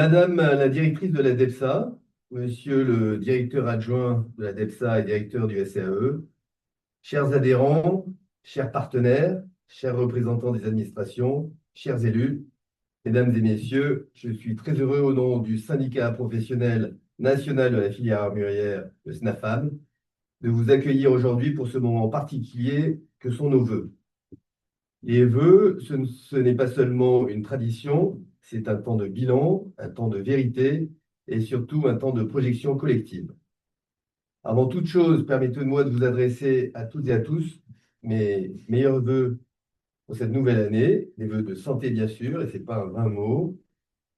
Madame la directrice de la DEPSA, Monsieur le directeur adjoint de la DEPSA et directeur du SCAE, chers adhérents, chers partenaires, chers représentants des administrations, chers élus, mesdames et messieurs, je suis très heureux au nom du syndicat professionnel national de la filière armurière, le SNAFAM, de vous accueillir aujourd'hui pour ce moment particulier que sont nos vœux. Les vœux, ce n'est pas seulement une tradition, c'est un temps de bilan, un temps de vérité et surtout un temps de projection collective. Avant toute chose, permettez-moi de vous adresser à toutes et à tous mes meilleurs vœux pour cette nouvelle année, des vœux de santé bien sûr, et ce n'est pas un vain mot,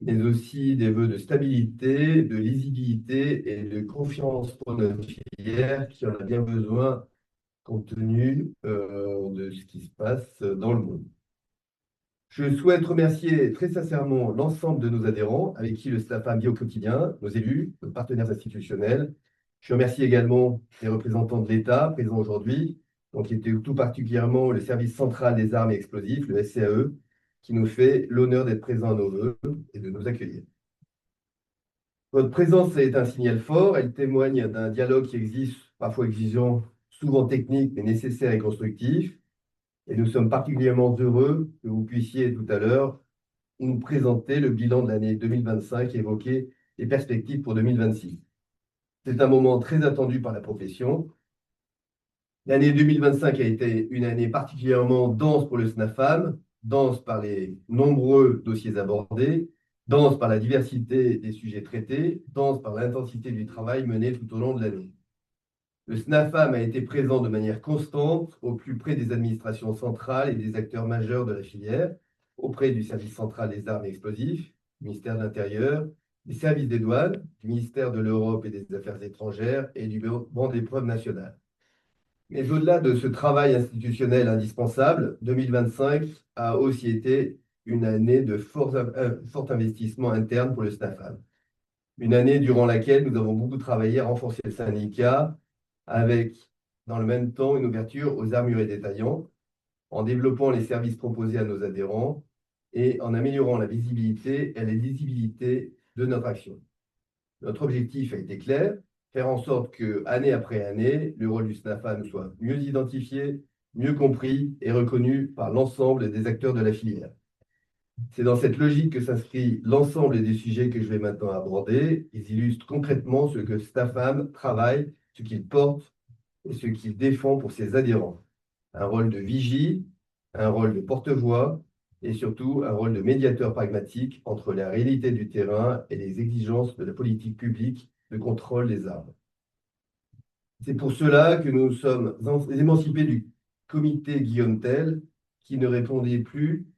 mais aussi des vœux de stabilité, de lisibilité et de confiance pour notre filière qui en a bien besoin compte tenu de ce qui se passe dans le monde. Je souhaite remercier très sincèrement l'ensemble de nos adhérents avec qui le SNAFAM vit au quotidien, nos élus, nos partenaires institutionnels. Je remercie également les représentants de l'État présents aujourd'hui, donc tout particulièrement le service central des armes et explosifs, le SCAE, qui nous fait l'honneur d'être présent à nos vœux et de nous accueillir. Votre présence est un signal fort, elle témoigne d'un dialogue qui existe, parfois exigeant, souvent technique, mais nécessaire et constructif. Et nous sommes particulièrement heureux que vous puissiez tout à l'heure nous présenter le bilan de l'année 2025 et évoquer les perspectives pour 2026. C'est un moment très attendu par la profession. L'année 2025 a été une année particulièrement dense pour le SNAFAM, dense par les nombreux dossiers abordés, dense par la diversité des sujets traités, dense par l'intensité du travail mené tout au long de l'année. Le SNAFAM a été présent de manière constante au plus près des administrations centrales et des acteurs majeurs de la filière, auprès du service central des armes et explosifs, du ministère de l'Intérieur, des services des douanes, du ministère de l'Europe et des Affaires étrangères et du banc d'épreuves national. Mais au-delà de ce travail institutionnel indispensable, 2025 a aussi été une année de fort investissement interne pour le SNAFAM. Une année durant laquelle nous avons beaucoup travaillé à renforcer le syndicat, avec, dans le même temps, une ouverture aux armuriers détaillants, en développant les services proposés à nos adhérents et en améliorant la visibilité et la lisibilité de notre action. Notre objectif a été clair, faire en sorte que, année après année, le rôle du SNAFAM soit mieux identifié, mieux compris et reconnu par l'ensemble des acteurs de la filière. C'est dans cette logique que s'inscrit l'ensemble des sujets que je vais maintenant aborder. Ils illustrent concrètement ce que SNAFAM travaille, ce qu'il porte et ce qu'il défend pour ses adhérents. Un rôle de vigie, un rôle de porte-voix et surtout un rôle de médiateur pragmatique entre la réalité du terrain et les exigences de la politique publique de contrôle des armes. C'est pour cela que nous sommes émancipés du comité Guillaume Tell qui ne répondait plus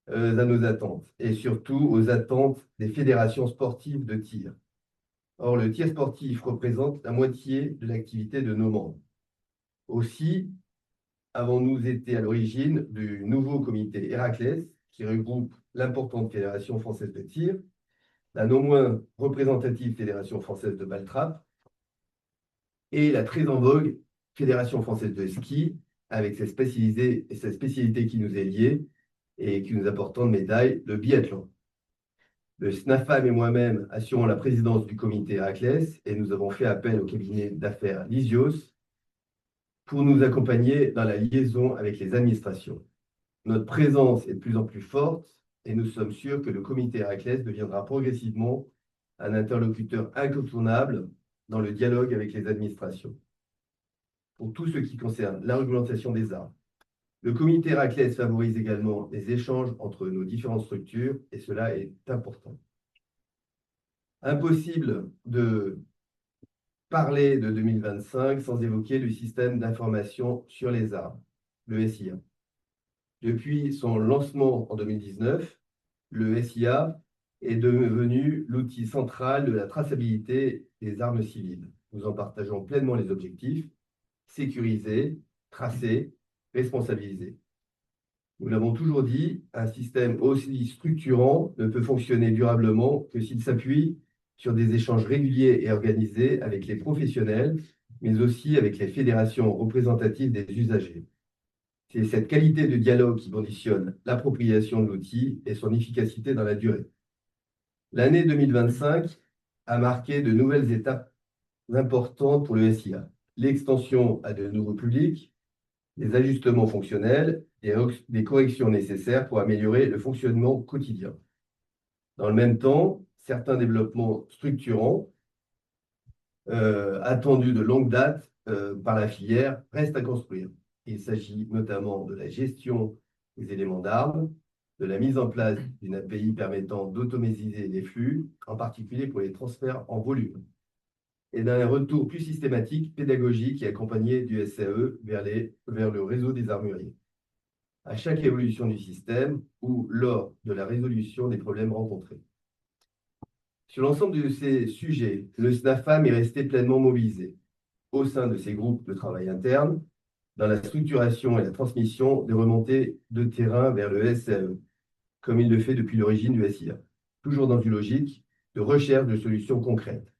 à nos attentes et surtout aux attentes des fédérations sportives de tir. Or, le tir sportif représente la moitié de l'activité de nos membres. Aussi, avons-nous été à l'origine du nouveau comité Héraclès, qui regroupe l'importante Fédération française de tir, la non moins représentative Fédération française de balle-trappe et la très en vogue Fédération française de ski, avec sa spécialité qui nous est liée et qui nous apporte tant de médailles, le biathlon. Le SNAFAM et moi-même assurons la présidence du comité Héraclès et nous avons fait appel au cabinet d'affaires Lysios pour nous accompagner dans la liaison avec les administrations. Notre présence est de plus en plus forte et nous sommes sûrs que le comité Héraclès deviendra progressivement un interlocuteur incontournable dans le dialogue avec les administrations. Pour tout ce qui concerne la réglementation des armes, le comité Héraclès favorise également les échanges entre nos différentes structures et cela est important. Impossible de parler de 2025 sans évoquer le système d'information sur les armes, le SIA. Depuis son lancement en 2019, le SIA est devenu l'outil central de la traçabilité des armes civiles. Nous en partageons pleinement les objectifs: sécuriser, tracer, responsabiliser. Nous l'avons toujours dit, un système aussi structurant ne peut fonctionner durablement que s'il s'appuie sur des échanges réguliers et organisés avec les professionnels, mais aussi avec les fédérations représentatives des usagers. C'est cette qualité de dialogue qui conditionne l'appropriation de l'outil et son efficacité dans la durée. L'année 2025 a marqué de nouvelles étapes importantes pour le SIA. L'extension à de nouveaux publics, des ajustements fonctionnels, des corrections nécessaires pour améliorer le fonctionnement quotidien. Dans le même temps, certains développements structurants attendus de longue date par la filière restent à construire. Il s'agit notamment de la gestion des éléments d'armes, de la mise en place d'une API permettant d'automatiser les flux, en particulier pour les transferts en volume, et d'un retour plus systématique, pédagogique et accompagné du SAE vers le réseau des armuriers, à chaque évolution du système ou lors de la résolution des problèmes rencontrés. Sur l'ensemble de ces sujets, le SNAFAM est resté pleinement mobilisé au sein de ses groupes de travail internes, dans la structuration et la transmission des remontées de terrain vers le SAE, comme il le fait depuis l'origine du SIA, toujours dans une logique de recherche de solutions concrètes.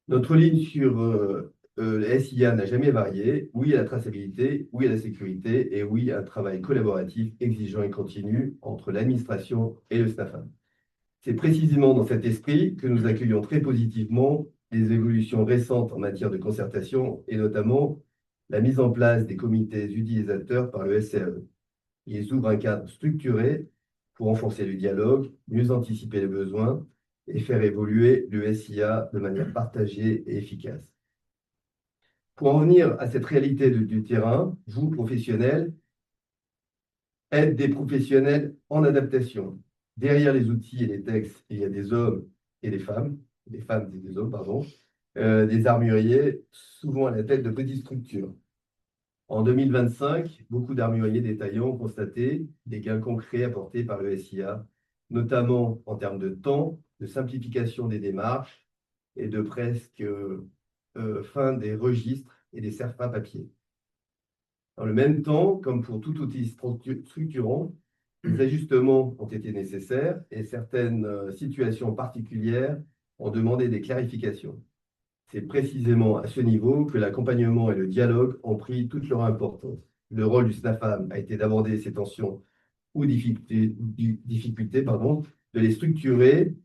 Notre ligne sur le SIA n'a jamais varié. Oui à la traçabilité, oui à la sécurité et oui à un travail collaboratif, exigeant et continu entre l'administration et le SNAFAM. C'est précisément dans cet esprit que nous accueillons très positivement les évolutions récentes en matière de concertation et notamment la mise en place des comités utilisateurs par le SRE. Ils ouvrent un cadre structuré pour renforcer le dialogue, mieux anticiper les besoins et faire évoluer le SIA de manière partagée et efficace. Pour en venir à cette réalité du terrain, vous, professionnels, êtes des professionnels en adaptation. Derrière les outils et les textes, il y a des hommes et des femmes et des hommes, pardon, des armuriers, souvent à la tête de petites structures. En 2025, beaucoup d'armuriers détaillants ont constaté des gains concrets apportés par le SIA, notamment en termes de temps, de simplification des démarches et de presque fin des registres et des CERFA papier. Dans le même temps, comme pour tout outil structurant, des ajustements ont été nécessaires et certaines situations particulières ont demandé des clarifications. C'est précisément à ce niveau que l'accompagnement et le dialogue ont pris toute leur importance. Le rôle du SNAFAM a été d'aborder ces tensions ou difficultés, de les structurer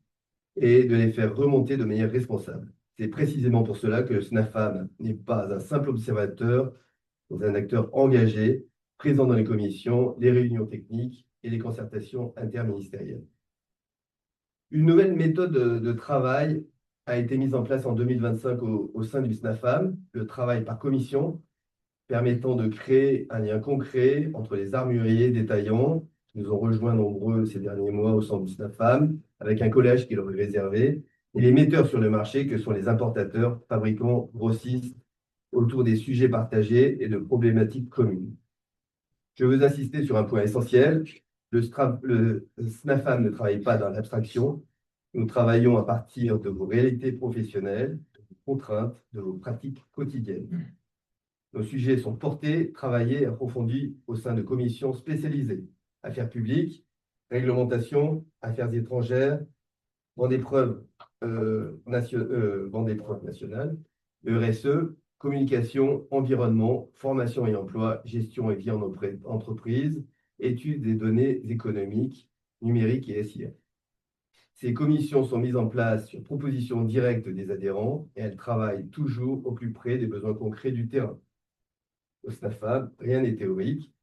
et de les faire remonter de manière responsable. C'est précisément pour cela que le SNAFAM n'est pas un simple observateur, mais un acteur engagé, présent dans les commissions, les réunions techniques et les concertations interministérielles. Une nouvelle méthode de travail a été mise en place en 2025 au sein du SNAFAM, le travail par commission, permettant de créer un lien concret entre les armuriers détaillants, qui nous ont rejoints nombreux ces derniers mois au sein du SNAFAM, avec un collège qui leur est réservé, et les metteurs sur le marché, que sont les importateurs, fabricants, grossistes, autour des sujets partagés et de problématiques communes. Je veux insister sur un point essentiel. Le SNAFAM ne travaille pas dans l'abstraction. Nous travaillons à partir de vos réalités professionnelles, de vos contraintes, de vos pratiques quotidiennes. Nos sujets sont portés, travaillés et approfondis au sein de commissions spécialisées. Affaires publiques, réglementation, affaires étrangères, banc d'épreuves nationales, RSE, communication, environnement, formation et emploi, gestion et vie en entreprise, études des données économiques, numériques et SIA. Ces commissions sont mises en place sur proposition directe des adhérents et elles travaillent toujours au plus près des besoins concrets du terrain. Au SNAFAM, rien n'est théorique,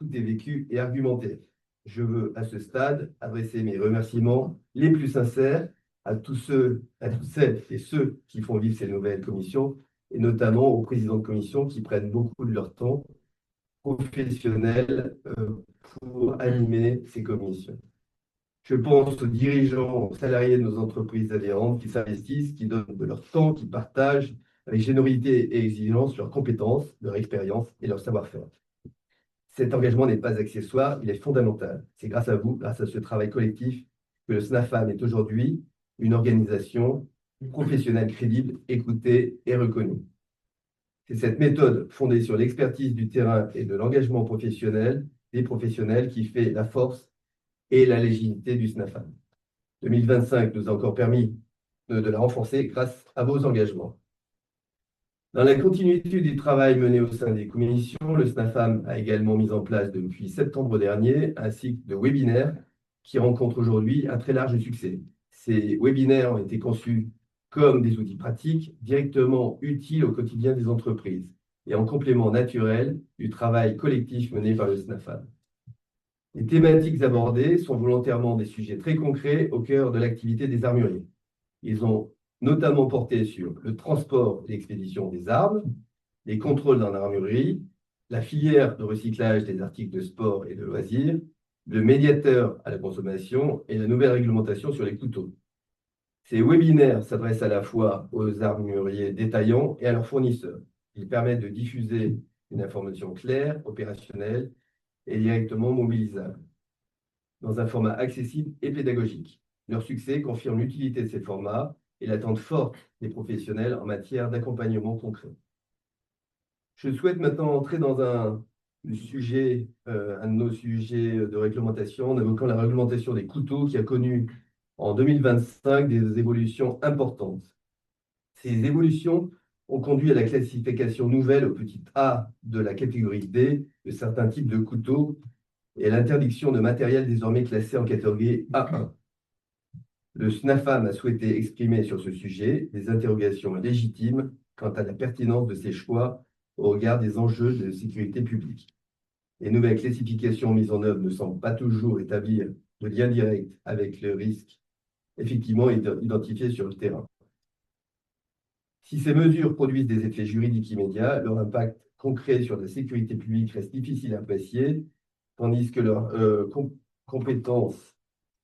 tout est vécu et argumenté. Je veux à ce stade adresser mes remerciements les plus sincères à tous celles et ceux qui font vivre ces nouvelles commissions, et notamment aux présidents de commission qui prennent beaucoup de leur temps professionnel pour animer ces commissions. Je pense aux dirigeants, aux salariés de nos entreprises adhérentes qui s'investissent, qui donnent de leur temps, qui partagent avec générosité et exigence leurs compétences, leur expérience et leur savoir-faire. Cet engagement n'est pas accessoire, il est fondamental. C'est grâce à vous, grâce à ce travail collectif, que le SNAFAM est aujourd'hui une organisation professionnelle crédible, écoutée et reconnue. C'est cette méthode fondée sur l'expertise du terrain et de l'engagement professionnel des professionnels qui fait la force et la légitimité du SNAFAM. 2025 nous a encore permis de la renforcer grâce à vos engagements. Dans la continuité du travail mené au sein des commissions, le SNAFAM a également mis en place depuis septembre dernier un cycle de webinaires qui rencontrent aujourd'hui un très large succès. Ces webinaires ont été conçus comme des outils pratiques directement utiles au quotidien des entreprises et en complément naturel du travail collectif mené par le SNAFAM. Les thématiques abordées sont volontairement des sujets très concrets au cœur de l'activité des armuriers. Ils ont notamment porté sur le transport et l'expédition des armes, les contrôles dans l'armurerie, la filière de recyclage des articles de sport et de loisirs, le médiateur à la consommation et la nouvelle réglementation sur les couteaux. Ces webinaires s'adressent à la fois aux armuriers détaillants et à leurs fournisseurs. Ils permettent de diffuser une information claire, opérationnelle et directement mobilisable, dans un format accessible et pédagogique. Leur succès confirme l'utilité de ces formats et l'attente forte des professionnels en matière d'accompagnement concret. Je souhaite maintenant entrer dans un de nos sujets de réglementation, en évoquant la réglementation des couteaux qui a connu en 2025 des évolutions importantes. Ces évolutions ont conduit à la classification nouvelle au petit a de la catégorie D de certains types de couteaux et à l'interdiction de matériel désormais classé en catégorie A1. Le SNAFAM a souhaité exprimer sur ce sujet des interrogations légitimes quant à la pertinence de ces choix au regard des enjeux de sécurité publique. Les nouvelles classifications mises en œuvre ne semblent pas toujours établir de lien direct avec le risque effectivement identifié sur le terrain. Si ces mesures produisent des effets juridiques immédiats, leur impact concret sur la sécurité publique reste difficile à apprécier, tandis que leurs compétences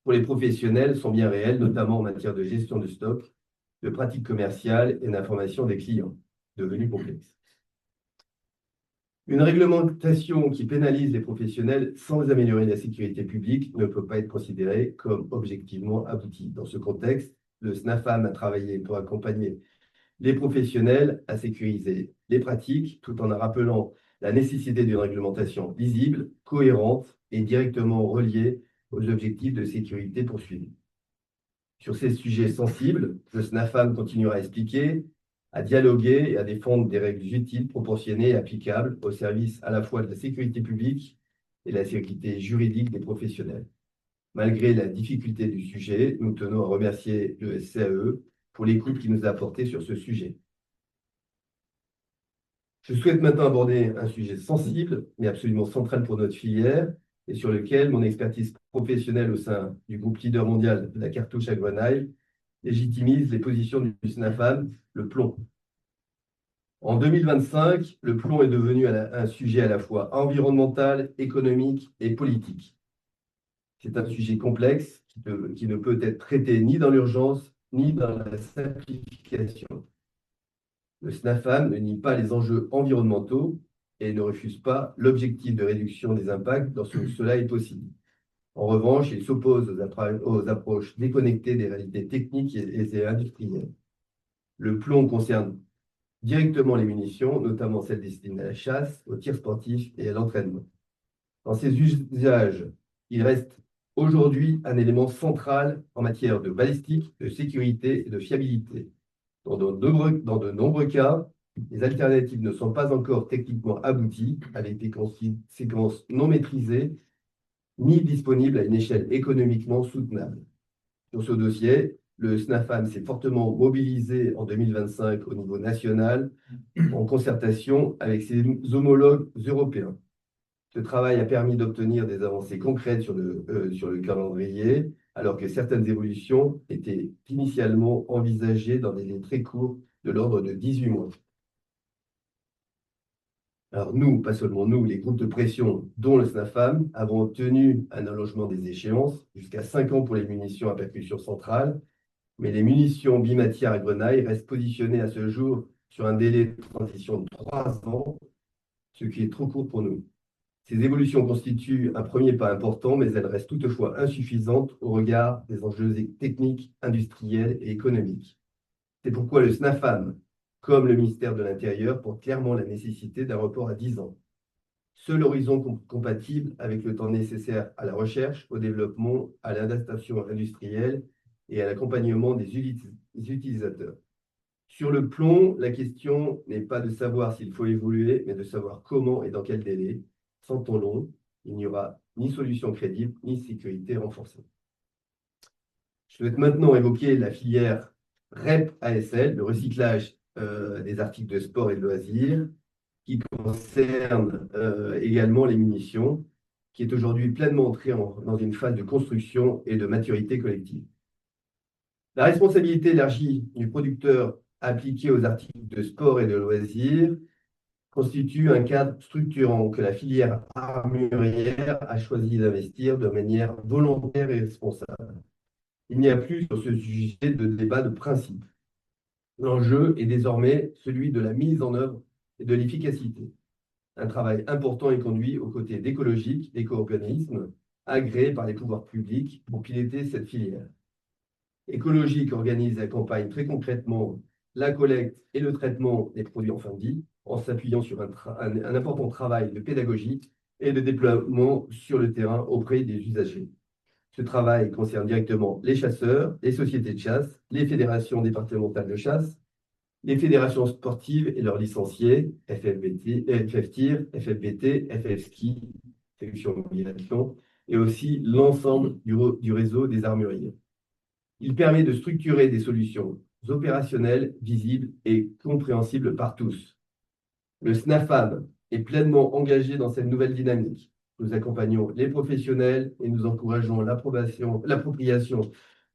pour les professionnels sont bien réelles, notamment en matière de gestion de stock, de pratiques commerciales et d'information des clients, devenus complexes. Une réglementation qui pénalise les professionnels sans améliorer la sécurité publique ne peut pas être considérée comme objectivement aboutie. Dans ce contexte, le SNAFAM a travaillé pour accompagner les professionnels à sécuriser les pratiques tout en rappelant la nécessité d'une réglementation visible, cohérente et directement reliée aux objectifs de sécurité poursuivis. Sur ces sujets sensibles, le SNAFAM continuera à expliquer, à dialoguer et à défendre des règles utiles, proportionnées et applicables au service à la fois de la sécurité publique et de la sécurité juridique des professionnels. Malgré la difficulté du sujet, nous tenons à remercier le SCAE pour l'écoute qu'il nous a apportée sur ce sujet. Je souhaite maintenant aborder un sujet sensible, mais absolument central pour notre filière, et sur lequel mon expertise professionnelle au sein du groupe leader mondial de la cartouche à grenaille légitimise les positions du SNAFAM, le plomb. En 2025, le plomb est devenu un sujet à la fois environnemental, économique et politique. C'est un sujet complexe qui ne peut être traité ni dans l'urgence, ni dans la simplification. Le SNAFAM ne nie pas les enjeux environnementaux et ne refuse pas l'objectif de réduction des impacts lorsque cela est possible. En revanche, il s'oppose aux approches déconnectées des réalités techniques et industrielles. Le plomb concerne directement les munitions, notamment celles destinées à la chasse, au tir sportif et à l'entraînement. Dans ces usages, il reste aujourd'hui un élément central en matière de balistique, de sécurité et de fiabilité. Dans de nombreux cas, les alternatives ne sont pas encore techniquement abouties, avec des conséquences non maîtrisées, ni disponibles à une échelle économiquement soutenable. Sur ce dossier, le SNAFAM s'est fortement mobilisé en 2025 au niveau national, en concertation avec ses homologues européens. Ce travail a permis d'obtenir des avancées concrètes sur le calendrier, alors que certaines évolutions étaient initialement envisagées dans des délais très courts, de l'ordre de 18 mois. Alors nous, pas seulement nous, les groupes de pression, dont le SNAFAM, avons obtenu un allongement des échéances, jusqu'à 5 ans pour les munitions à percussion centrale, mais les munitions bimatières à grenaille restent positionnées à ce jour sur un délai de transition de 3 ans, ce qui est trop court pour nous. Ces évolutions constituent un premier pas important, mais elles restent toutefois insuffisantes au regard des enjeux techniques, industriels et économiques. C'est pourquoi le SNAFAM, comme le ministère de l'Intérieur, porte clairement la nécessité d'un report à 10 ans. Seul horizon compatible avec le temps nécessaire à la recherche, au développement, à l'adaptation industrielle et à l'accompagnement des utilisateurs. Sur le plomb, la question n'est pas de savoir s'il faut évoluer, mais de savoir comment et dans quel délai. Sans temps long, il n'y aura ni solution crédible, ni sécurité renforcée. Je souhaite maintenant évoquer la filière REP-ASL, le recyclage des articles de sport et de loisirs, qui concerne également les munitions, qui est aujourd'hui pleinement entrée dans une phase de construction et de maturité collective. La responsabilité élargie du producteur appliquée aux articles de sport et de loisirs constitue un cadre structurant que la filière armurière a choisi d'investir de manière volontaire et responsable. Il n'y a plus sur ce sujet de débat de principe. L'enjeu est désormais celui de la mise en œuvre et de l'efficacité. Un travail important est conduit aux côtés d'écologiques, d'éco-organismes agréés par les pouvoirs publics pour piloter cette filière. Écologique organise et accompagne très concrètement la collecte et le traitement des produits en fin de vie en s'appuyant sur un important travail de pédagogie et de déploiement sur le terrain auprès des usagers. Ce travail concerne directement les chasseurs, les sociétés de chasse, les fédérations départementales de chasse, les fédérations sportives et leurs licenciés, FFBT, FFTIR, FFBT, FFSKI, Section Mobilisation, et aussi l'ensemble du réseau des armuriers. Il permet de structurer des solutions opérationnelles, visibles et compréhensibles par tous. Le SNAFAM est pleinement engagé dans cette nouvelle dynamique. Nous accompagnons les professionnels et nous encourageons l'appropriation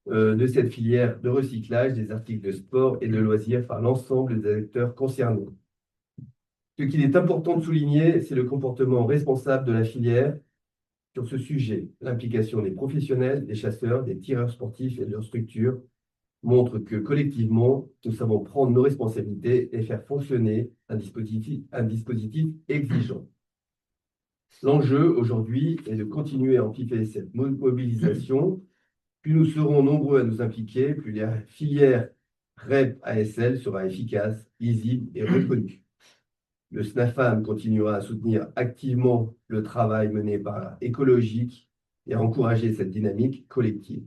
de cette filière de recyclage des articles de sport et de loisirs par l'ensemble des acteurs concernés. Ce qu'il est important de souligner, c'est le comportement responsable de la filière sur ce sujet. L'implication des professionnels, des chasseurs, des tireurs sportifs et de leurs structures montre que collectivement, nous savons prendre nos responsabilités et faire fonctionner un dispositif exigeant. L'enjeu aujourd'hui est de continuer à amplifier cette mobilisation. Plus nous serons nombreux à nous impliquer, plus la filière REP-ASL sera efficace, lisible et reconnue. Le SNAFAM continuera à soutenir activement le travail mené par Écologique et à encourager cette dynamique collective.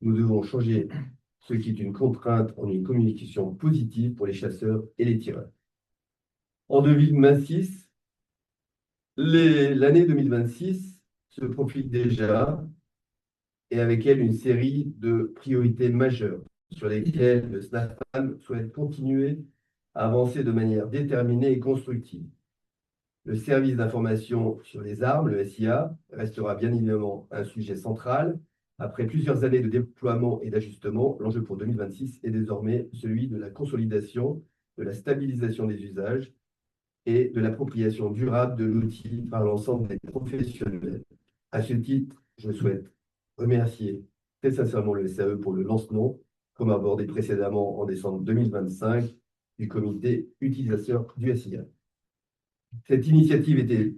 Nous devons changer ce qui est une contrainte en une communication positive pour les chasseurs et les tireurs. En 2026, l'année 2026 se profile déjà et avec elle une série de priorités majeures sur lesquelles le SNAFAM souhaite continuer à avancer de manière déterminée et constructive. Le service d'information sur les armes, le SIA, restera bien évidemment un sujet central. Après plusieurs années de déploiement et d'ajustement, l'enjeu pour 2026 est désormais celui de la consolidation, de la stabilisation des usages et de l'appropriation durable de l'outil par l'ensemble des professionnels. À ce titre, je souhaite remercier très sincèrement le SAE pour le lancement, comme abordé précédemment en décembre 2025, du comité utilisateur du SIA. Cette initiative était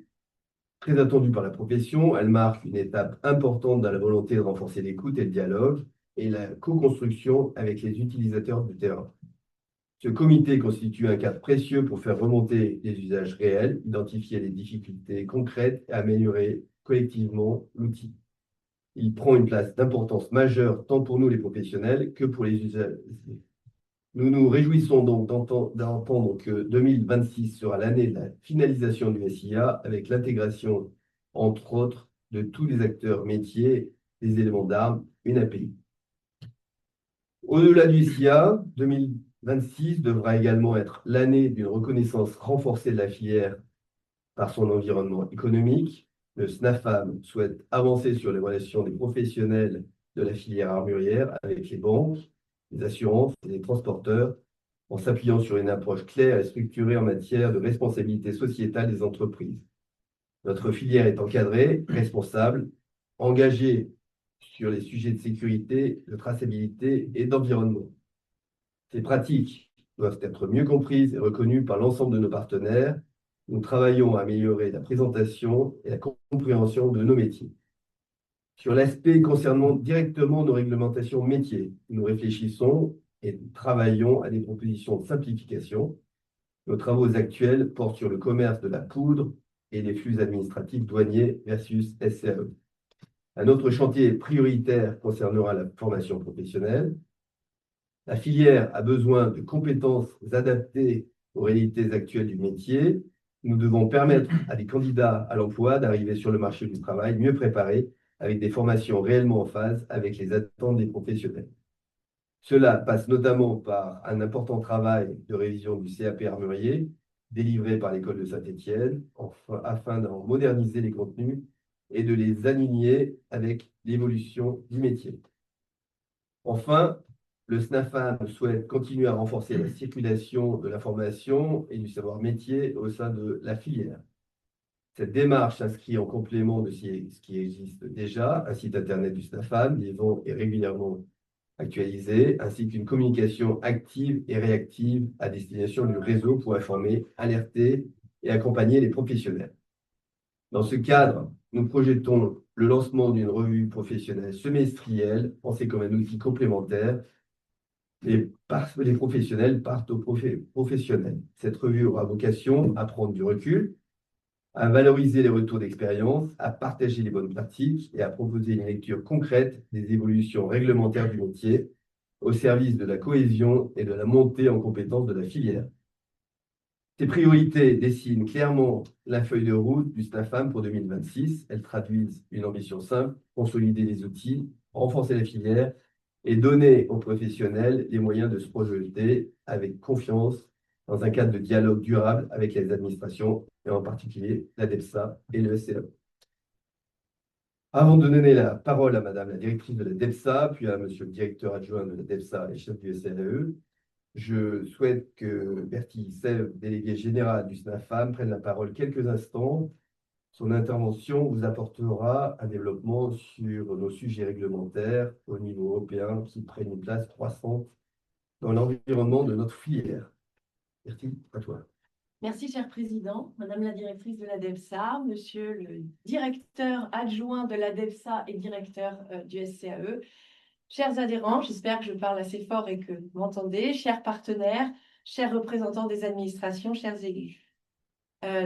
très attendue par la profession. Elle marque une étape importante dans la volonté de renforcer l'écoute et le dialogue et la co-construction avec les utilisateurs du terrain. Ce comité constitue un cadre précieux pour faire remonter les usages réels, identifier les difficultés concrètes et améliorer collectivement l'outil. Il prend une place d'importance majeure tant pour nous les professionnels que pour les usagers. Nous nous réjouissons donc d'entendre que 2026 sera l'année de la finalisation du SIA avec l'intégration, entre autres, de tous les acteurs métiers des éléments d'armes, une API. Au-delà du SIA, 2026 devra également être l'année d'une reconnaissance renforcée de la filière par son environnement économique. Le SNAFAM souhaite avancer sur les relations des professionnels de la filière armurière avec les banques, les assurances et les transporteurs, en s'appuyant sur une approche claire et structurée en matière de responsabilité sociétale des entreprises. Notre filière est encadrée, responsable, engagée sur les sujets de sécurité, de traçabilité et d'environnement. Ces pratiques doivent être mieux comprises et reconnues par l'ensemble de nos partenaires. Nous travaillons à améliorer la présentation et la compréhension de nos métiers. Sur l'aspect concernant directement nos réglementations métiers, nous réfléchissons et travaillons à des propositions de simplification. Nos travaux actuels portent sur le commerce de la poudre et les flux administratifs douaniers versus SCAE. Un autre chantier prioritaire concernera la formation professionnelle. La filière a besoin de compétences adaptées aux réalités actuelles du métier. Nous devons permettre à des candidats à l'emploi d'arriver sur le marché du travail mieux préparés avec des formations réellement en phase avec les attentes des professionnels. Cela passe notamment par un important travail de révision du CAP armurier, délivré par l'école de Saint-Étienne, afin d'en moderniser les contenus et de les aligner avec l'évolution du métier. Enfin, le SNAFAM souhaite continuer à renforcer la circulation de l'information et du savoir métier au sein de la filière. Cette démarche s'inscrit en complément de ce qui existe déjà, un site internet du SNAFAM, vivant et régulièrement actualisé, ainsi qu'une communication active et réactive à destination du réseau pour informer, alerter et accompagner les professionnels. Dans ce cadre, nous projetons le lancement d'une revue professionnelle semestrielle, pensée comme un outil complémentaire. Les professionnels partent aux professionnels. Cette revue aura vocation à prendre du recul, à valoriser les retours d'expérience, à partager les bonnes pratiques et à proposer une lecture concrète des évolutions réglementaires du métier au service de la cohésion et de la montée en compétences de la filière. Ces priorités dessinent clairement la feuille de route du SNAFAM pour 2026. Elles traduisent une ambition simple: consolider les outils, renforcer la filière et donner aux professionnels les moyens de se projeter avec confiance dans un cadre de dialogue durable avec les administrations, et en particulier la DEPSA et le SCAE. Avant de donner la parole à Madame la directrice de la DEPSA, puis à Monsieur le directeur adjoint de la DEPSA et chef du SCAE, je souhaite que Bertie Sèvres, délégué général du SNAFAM, prenne la parole quelques instants. Son intervention vous apportera un développement sur nos sujets réglementaires au niveau européen qui prennent une place croissante dans l'environnement de notre filière. Bertie, à toi. Merci, cher président, madame la directrice de la DEPSA, monsieur le directeur adjoint de la DEPSA et directeur du SCAE, chers adhérents, j'espère que je parle assez fort et que vous m'entendez, chers partenaires, chers représentants des administrations, chers élus.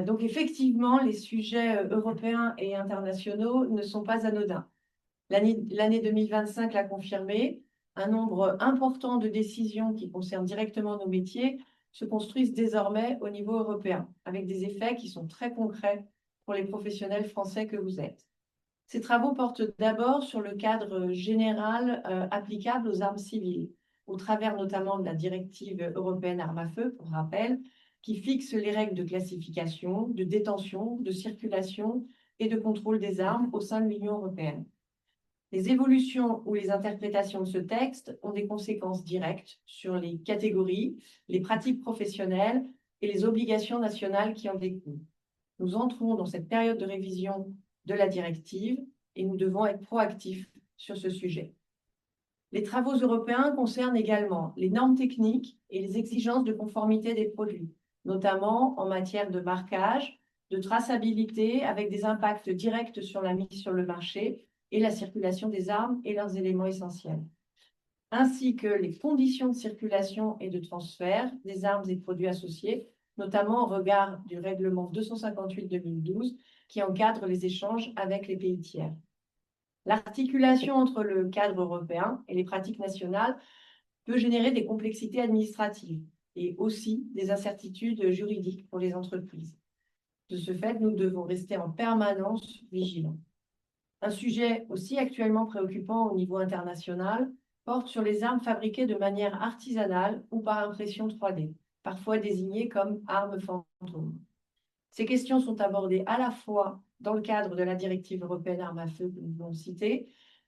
Donc effectivement, les sujets européens et internationaux ne sont pas anodins. L'année 2025 l'a confirmé, un nombre important de décisions qui concernent directement nos métiers se construisent désormais au niveau européen, avec des effets qui sont très concrets pour les professionnels français que vous êtes. Ces travaux portent d'abord sur le cadre général applicable aux armes civiles, au travers notamment de la directive européenne armes à feu, pour rappel, qui fixe les règles de classification, de détention, de circulation et de contrôle des armes au sein de l'Union européenne. Les évolutions ou les interprétations de ce texte ont des conséquences directes sur les catégories, les pratiques professionnelles et les obligations nationales qui en découlent. Nous entrons dans cette période de révision de la directive et nous devons être proactifs sur ce sujet. Les travaux européens concernent également les normes techniques et les exigences de conformité des produits, notamment en matière de marquage, de traçabilité avec des impacts directs sur la mise sur le marché et la circulation des armes et leurs éléments essentiels, ainsi que les conditions de circulation et de transfert des armes et produits associés, notamment au regard du règlement 258/2012 qui encadre les échanges avec les pays tiers. L'articulation entre le cadre européen et les pratiques nationales peut générer des complexités administratives et aussi des incertitudes juridiques pour les entreprises. De ce fait, nous devons rester en permanence vigilants. Un sujet aussi actuellement préoccupant au niveau international porte sur les armes fabriquées de manière artisanale ou par impression 3D, parfois désignées comme armes fantômes. Ces questions sont abordées à la fois dans le cadre de la directive européenne armes à feu que nous venons de citer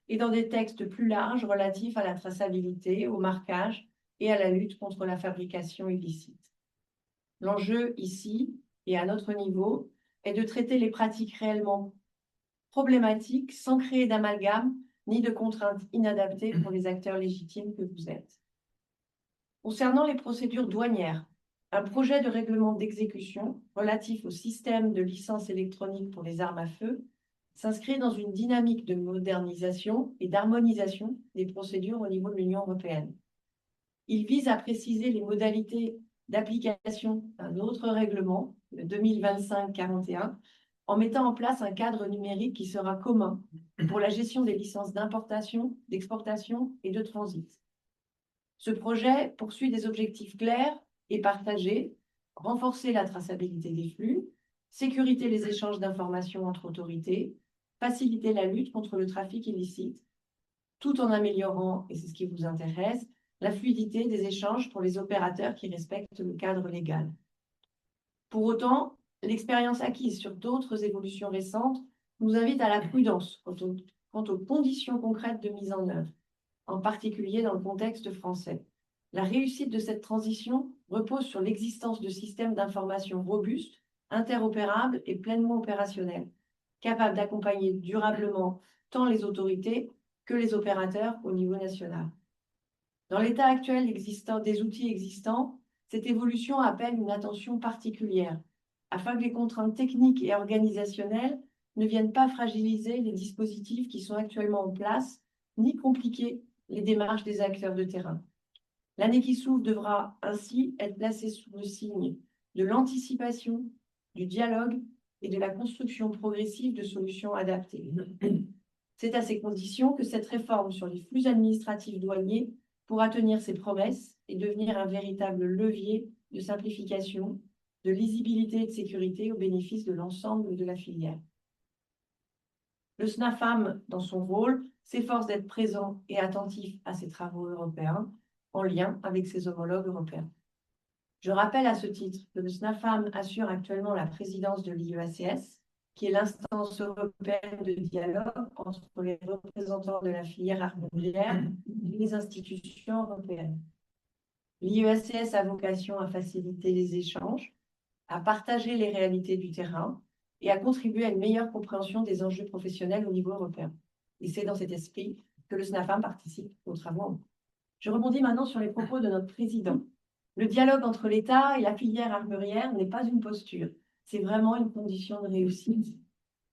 et dans des textes plus larges relatifs à la traçabilité, au marquage et à la lutte contre la fabrication illicite. L'enjeu ici, et à notre niveau, est de traiter les pratiques réellement problématiques sans créer d'amalgame ni de contraintes inadaptées pour les acteurs légitimes que vous êtes. Concernant les procédures douanières, un projet de règlement d'exécution relatif au système de licence électronique pour les armes à feu s'inscrit dans une dynamique de modernisation et d'harmonisation des procédures au niveau de l'Union européenne. Il vise à préciser les modalités d'application d'un autre règlement, le 2025/41, en mettant en place un cadre numérique qui sera commun pour la gestion des licences d'importation, d'exportation et de transit. Ce projet poursuit des objectifs clairs et partagés: renforcer la traçabilité des flux, sécuriser les échanges d'informations entre autorités, faciliter la lutte contre le trafic illicite, tout en améliorant, et c'est ce qui vous intéresse, la fluidité des échanges pour les opérateurs qui respectent le cadre légal. Pour autant, l'expérience acquise sur d'autres évolutions récentes nous invite à la prudence quant aux conditions concrètes de mise en œuvre, en particulier dans le contexte français. La réussite de cette transition repose sur l'existence de systèmes d'information robustes, interopérables et pleinement opérationnels, capables d'accompagner durablement tant les autorités que les opérateurs au niveau national. Dans l'état actuel des outils existants, cette évolution appelle une attention particulière, afin que les contraintes techniques et organisationnelles ne viennent pas fragiliser les dispositifs qui sont actuellement en place, ni compliquer les démarches des acteurs de terrain. L'année qui s'ouvre devra ainsi être placée sous le signe de l'anticipation, du dialogue et de la construction progressive de solutions adaptées. C'est à ces conditions que cette réforme sur les flux administratifs douaniers pourra tenir ses promesses et devenir un véritable levier de simplification, de lisibilité et de sécurité au bénéfice de l'ensemble de la filière. Le SNAFAM, dans son rôle, s'efforce d'être présent et attentif à ces travaux européens, en lien avec ses homologues européens. Je rappelle à ce titre que le SNAFAM assure actuellement la présidence de l'IEACS, qui est l'instance européenne de dialogue entre les représentants de la filière armurière et les institutions européennes. L'IEACS a vocation à faciliter les échanges, à partager les réalités du terrain et à contribuer à une meilleure compréhension des enjeux professionnels au niveau européen. Et c'est dans cet esprit que le SNAFAM participe aux travaux. Je rebondis maintenant sur les propos de notre président. Le dialogue entre l'État et la filière armurière n'est pas une posture, c'est vraiment une condition de réussite.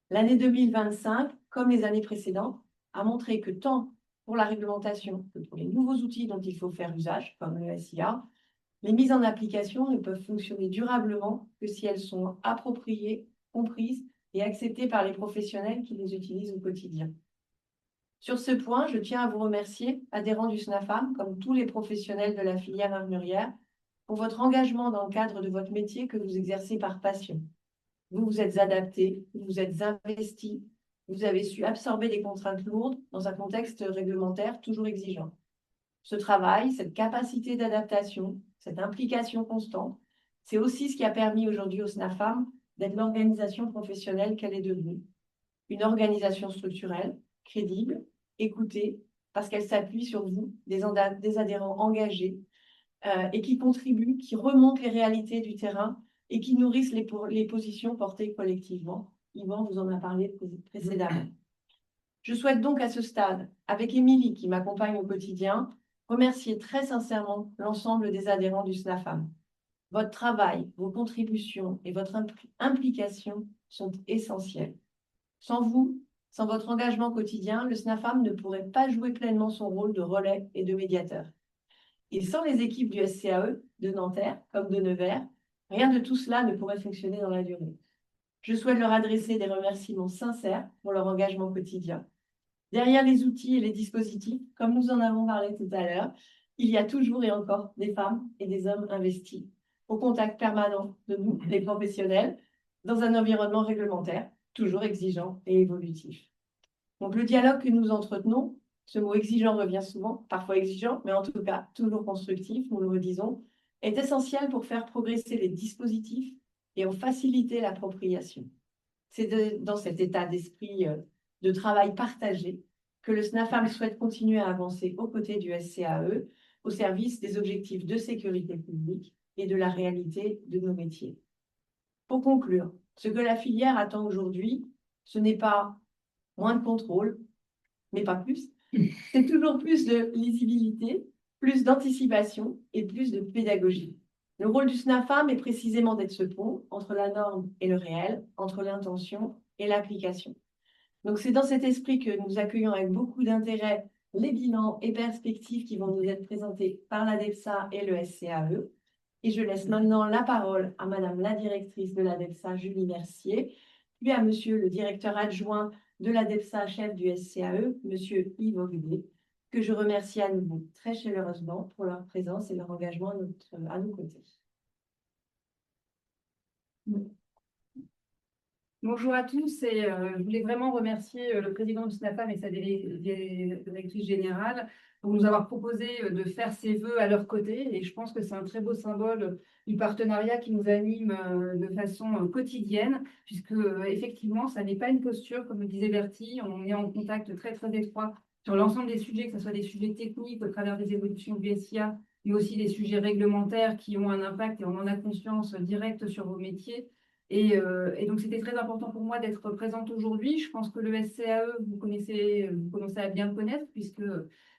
L'année 2025, comme les années précédentes, a montré que tant pour la réglementation que pour les nouveaux outils dont il faut faire usage, comme le SIA, les mises en application ne peuvent fonctionner durablement que si elles sont appropriées, comprises et acceptées par les professionnels qui les utilisent au quotidien. Sur ce point, je tiens à vous remercier, adhérents du SNAFAM, comme tous les professionnels de la filière armurière, pour votre engagement dans le cadre de votre métier que vous exercez par passion. Vous vous êtes adaptés, vous vous êtes investis, vous avez su absorber des contraintes lourdes dans un contexte réglementaire toujours exigeant. Ce travail, cette capacité d'adaptation, cette implication constante, c'est aussi ce qui a permis aujourd'hui au SNAFAM d'être l'organisation professionnelle qu'elle est devenue. Une organisation structurelle, crédible, écoutée, parce qu'elle s'appuie sur vous, des adhérents engagés et qui contribuent, qui remontent les réalités du terrain et qui nourrissent les positions portées collectivement. Yvan vous en a parlé précédemment. Je souhaite donc à ce stade, avec Émilie qui m'accompagne au quotidien, remercier très sincèrement l'ensemble des adhérents du SNAFAM. Votre travail, vos contributions et votre implication sont essentielles. Sans vous, sans votre engagement quotidien, le SNAFAM ne pourrait pas jouer pleinement son rôle de relais et de médiateur. Et sans les équipes du SCAE, de Nanterre comme de Nevers, rien de tout cela ne pourrait fonctionner dans la durée. Je souhaite leur adresser des remerciements sincères pour leur engagement quotidien. Derrière les outils et les dispositifs, comme nous en avons parlé tout à l'heure, il y a toujours et encore des femmes et des hommes investis, au contact permanent de nous, les professionnels, dans un environnement réglementaire, toujours exigeant et évolutif. Donc le dialogue que nous entretenons, ce mot exigeant revient souvent, parfois exigeant, mais en tout cas toujours constructif, nous le redisons, est essentiel pour faire progresser les dispositifs et en faciliter l'appropriation. C'est dans cet état d'esprit de travail partagé que le SNAFAM souhaite continuer à avancer aux côtés du SCAE au service des objectifs de sécurité publique et de la réalité de nos métiers. Pour conclure, ce que la filière attend aujourd'hui, ce n'est pas moins de contrôle, mais pas plus. C'est toujours plus de lisibilité, plus d'anticipation et plus de pédagogie. Le rôle du SNAFAM est précisément d'être ce pont entre la norme et le réel, entre l'intention et l'application. Donc c'est dans cet esprit que nous accueillons avec beaucoup d'intérêt les bilans et perspectives qui vont nous être présentés par la DEPSA et le SCAE. Et je laisse maintenant la parole à Madame la directrice de la DEPSA, Julie Mercier, puis à Monsieur le directeur adjoint de la DEPSA, chef du SCAE, Monsieur Yves Augudé, que je remercie à nouveau très chaleureusement pour leur présence et leur engagement à nos côtés. Bonjour à tous et je voulais vraiment remercier le président du SNAPAM et sa directrice générale pour nous avoir proposé de faire ces vœux à leur côté. Et je pense que c'est un très beau symbole du partenariat qui nous anime de façon quotidienne, puisque effectivement, ça n'est pas une posture, comme le disait Bertie, on est en contact très très étroit sur l'ensemble des sujets, que ce soit des sujets techniques au travers des évolutions du SIA, mais aussi des sujets réglementaires qui ont un impact, et on en a conscience, direct sur vos métiers. Et donc, c'était très important pour moi d'être présente aujourd'hui. Je pense que le SCAE, vous commencez à bien le connaître, puisque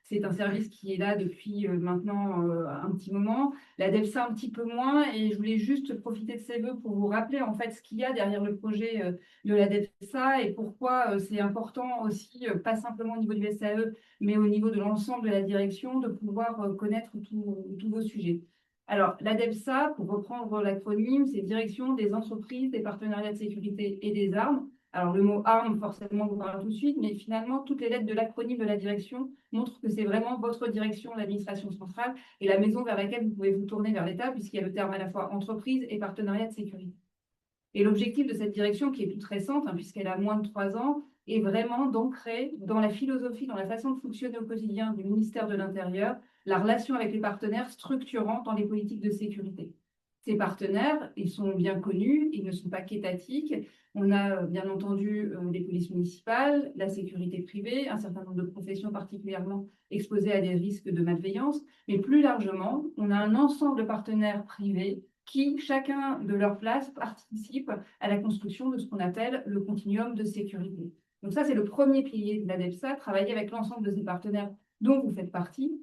c'est un service qui est là depuis maintenant un petit moment. La DELSA un petit peu moins. Et je voulais juste profiter de ces vœux pour vous rappeler en fait ce qu'il y a derrière le projet de la DELSA et pourquoi c'est important aussi, pas simplement au niveau du SCAE, mais au niveau de l'ensemble de la direction, de pouvoir connaître tous vos sujets. Alors, la DELSA, pour reprendre l'acronyme, c'est Direction des entreprises, des partenariats de sécurité et des armes. Alors, le mot armes, forcément, vous parle tout de suite, mais finalement, toutes les lettres de l'acronyme de la direction montrent que c'est vraiment votre direction, l'administration centrale, et la maison vers laquelle vous pouvez vous tourner vers l'État, puisqu'il y a le terme à la fois entreprise et partenariat de sécurité. Et l'objectif de cette direction, qui est toute récente, puisqu'elle a moins de 3 ans, est vraiment d'ancrer dans la philosophie, dans la façon de fonctionner au quotidien du ministère de l'Intérieur, la relation avec les partenaires structurants dans les politiques de sécurité. Ces partenaires, ils sont bien connus, ils ne sont pas qu'étatiques. On a bien entendu les polices municipales, la sécurité privée, un certain nombre de professions particulièrement exposées à des risques de malveillance, mais plus largement, on a un ensemble de partenaires privés qui, chacun de leur place, participent à la construction de ce qu'on appelle le continuum de sécurité. Donc ça, c'est le premier pilier de la DELSA, travailler avec l'ensemble de ces partenaires dont vous faites partie,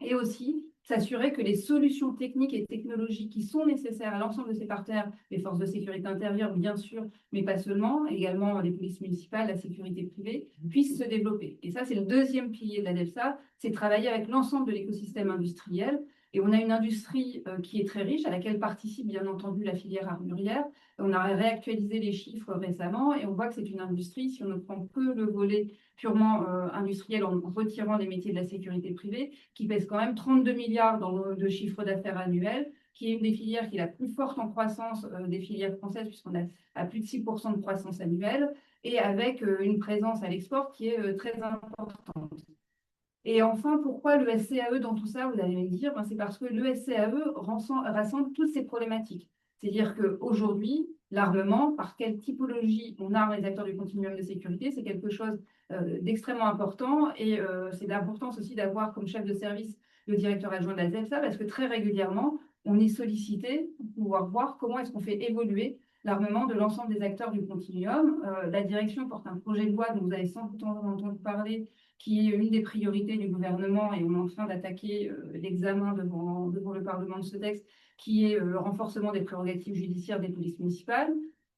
et aussi s'assurer que les solutions techniques et technologiques qui sont nécessaires à l'ensemble de ces partenaires, les forces de sécurité intérieure, bien sûr, mais pas seulement, également les polices municipales, la sécurité privée, puissent se développer. Et ça, c'est le deuxième pilier de la DELSA, c'est travailler avec l'ensemble de l'écosystème industriel. Et on a une industrie qui est très riche, à laquelle participe bien entendu la filière armurière. On a réactualisé les chiffres récemment et on voit que c'est une industrie, si on ne prend que le volet purement industriel en retirant les métiers de la sécurité privée, qui pèse quand même 32 milliards de chiffre d'affaires annuel, qui est une des filières qui est la plus forte en croissance des filières françaises, puisqu'on a à plus de 6% de croissance annuelle, et avec une présence à l'export qui est très importante. Et enfin, pourquoi le SCAE dans tout ça, vous allez me dire, c'est parce que le SCAE rassemble toutes ces problématiques. C'est-à-dire qu'aujourd'hui, l'armement, par quelle typologie on arme les acteurs du continuum de sécurité, c'est quelque chose d'extrêmement important. Et c'est d'importance aussi d'avoir comme chef de service le directeur adjoint de la DELSA, parce que très régulièrement, on est sollicité pour pouvoir voir comment est-ce qu'on fait évoluer l'armement de l'ensemble des acteurs du continuum. La direction porte un projet de loi dont vous avez sans doute entendu parler, qui est une des priorités du gouvernement, et on est en train d'attaquer l'examen devant le Parlement de ce texte, qui est le renforcement des prérogatives judiciaires des polices municipales.